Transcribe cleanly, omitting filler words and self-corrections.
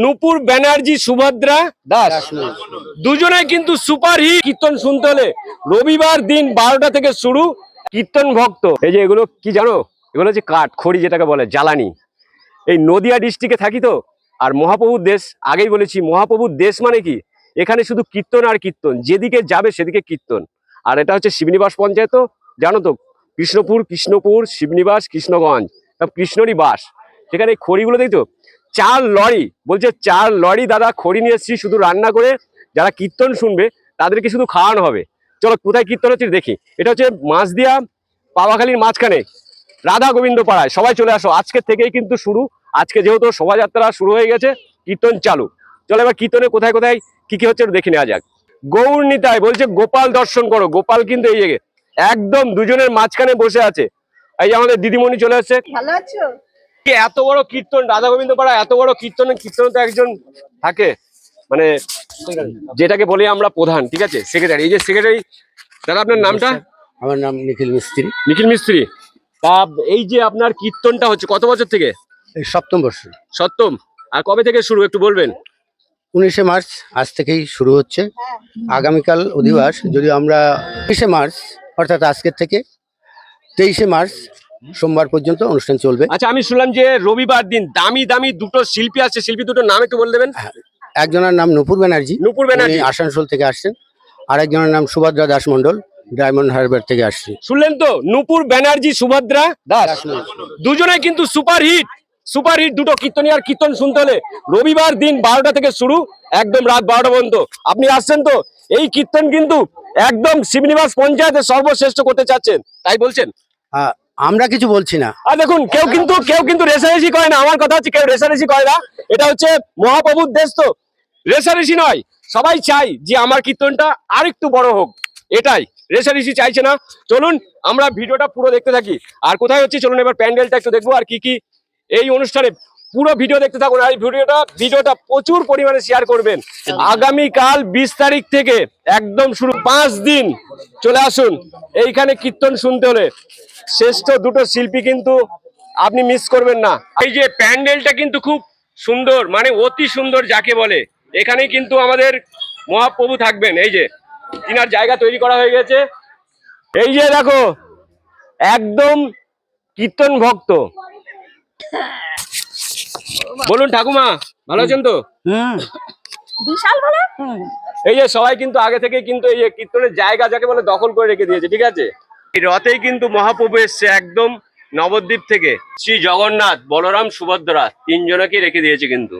নূপুর ব্যানার্জি সুভদ্রা দাস দুজনে কিন্তু super hit. কীর্তন শুনতে হলে রবিবার দিন 12টা থেকে শুরু। কীর্তন ভক্ত এই যে এগুলো কি জানো, এগুলো হচ্ছে কাঠ খড়ি যেটাকে বলে জ্বালানি। এই নদিয়া ডিস্ট্রিক্টে থাকি তো, আর মহাপ্রভুর দেশ, আগেই বলেছি মহাপ্রভুর দেশ মানে কি, এখানে শুধু কীর্তন আর কীর্তন, যেদিকে যাবে সেদিকে কীর্তন। আর এটা হচ্ছে শিবনিবাস পঞ্চায়েত, জানো তো, কৃষ্ণপুর শিবনিবাস কৃষ্ণগঞ্জ, সব কৃষ্ণরই বাস। সেখানে এই খড়িগুলো দেখছো 4 লরি, বলছে 4 লরি দাদা খড়ি নিয়ে এসেছি শুধু রান্না করে, যারা কীর্তন শুনবে তাদেরকে শুধু খাওয়ানো হবে। চলো কোথায় কীর্তন হচ্ছে দেখি। এটা হচ্ছে মাছদিয়া পাওয়াখালীর মাঝখানে রাধা গোবিন্দ পাড়ায়। সবাই চলে আসো, আজকের থেকেই কিন্তু শুরু। আজকে যেহেতু শোভাযাত্রা শুরু হয়ে গেছে, কীর্তন চালু। চলো এবার কীর্তনে কোথায় কোথায় কি কি হচ্ছে দেখে নেওয়া যাক। গৌর নিতাই বলছে গোপাল দর্শন করো। গোপাল কিন্তু এই জায়গায় একদম দুজনের মাঝখানে বসে আছে। এই যে আমাদের দিদিমণি চলে আসছে। ভালো আছো? এত বড় কীর্তন রাধা গোবিন্দ পাড়া, এত বড় কীর্তন তো একজন থাকে, মানে যেটাকে বলি আমরা প্রধান, ঠিক আছে, সেক্রেটারি। এই যে সেক্রেটারি দাদা, আপনার নামটা? আমার নাম নিখিল মিস্ত্রি। নিখিল মিস্ত্রি। তা এই যে আপনার কীর্তনটা হচ্ছে কত বছর থেকে? এই সপ্তম বর্ষ। সপ্তম। আর কবে থেকে শুরু একটু বলবেন? 19শে মার্চ আজ থেকেই শুরু হচ্ছে। আগামীকাল অধিবাস, যদি আমরা 19শে মার্চ অর্থাৎ আজকের থেকে 23শে মার্চ সোমবার পর্যন্ত অনুষ্ঠান চলবে। আচ্ছা, আমি শুনলাম যে রবিবার দিন দামি দামি দুটো শিল্পী আছে, শিল্পী দুটোর নাম একটু বলে দেবেন? একজনের নাম নূপুর ব্যানার্জি, নূপুর ব্যানার্জি আসানসোল থেকে আসছেন। আর একজনের নাম সুভদ্রা দাস মন্ডল, ডায়মন্ড হারবার থেকে আসছে। শুনলেন তো, নূপুর ব্যানার্জি সুভদ্রা দাস দুজনে কিন্তু সুপার হিট। সুপার হিট দুটো কীর্তনী। আর কীর্তন শুনতে হলে রবিবার দিন 12টা থেকে শুরু, একদম রাত 12টা পর্যন্ত। আপনি আসছেন তো? এই কীর্তন কিন্তু একদম শিবনিবাস পঞ্চায়েতে সর্বশ্রেষ্ঠ করতে চাচ্ছেন, তাই বলছেন? আমরা কিছু বলছি না। আর দেখুন, কেউ কিন্তু রেসারেসি করে না। আমার কথা হচ্ছে কেউ রেসারেসি করে না। এটা হচ্ছে মহাপ্রভুর দেশ, তো রেসারেসি নয়। সবাই চাই যে আমার কীর্তনটা আরেকটু বড় হোক, এটাই। রেসারেসি চাইছে না। চলুন আমরা ভিডিওটা পুরো দেখতে থাকি। আর কোথায় হচ্ছে চলুন এবার প্যান্ডেলটা একটু দেখবো, আর কি কি এই অনুষ্ঠানে। পুরো ভিডিও দেখতে থাকুন। আর এই ভিডিওটা প্রচুর পরিমাণে শেয়ার করবেন। আগামীকাল 20 তারিখ থেকে একদম শুরু, 5 দিন চলে আসুন এইখানে কীর্তন শুনতে হলে। শ্রেষ্ঠ দুটো শিল্পী কিন্তু আপনি মিস করবেন না। এই যে প্যান্ডেলটা কিন্তু খুব সুন্দর, মানে অতি সুন্দর যাকে বলে। এখানে কিন্তু আমাদের মহাপ্রভু থাকবেন। এই যে তিনার জায়গা তৈরি করা হয়ে গেছে। এই যে দেখো, একদম কীর্তন ভক্ত। বলুন ঠাকুমা, ভালো আছেন তো? বিশাল ভালো। এই যে সবাই কিন্তু আগে থেকে কিন্তু এই যে কীর্তনের জায়গা যাকে বলে দখল করে রেখে দিয়েছে, ঠিক আছে। এই রথেই কিন্তু মহাপ্রভু এসছে একদম নবদ্বীপ থেকে। শ্রী জগন্নাথ, বলরাম, সুভদ্রা তিনজনকে রেখে দিয়েছে কিন্তু।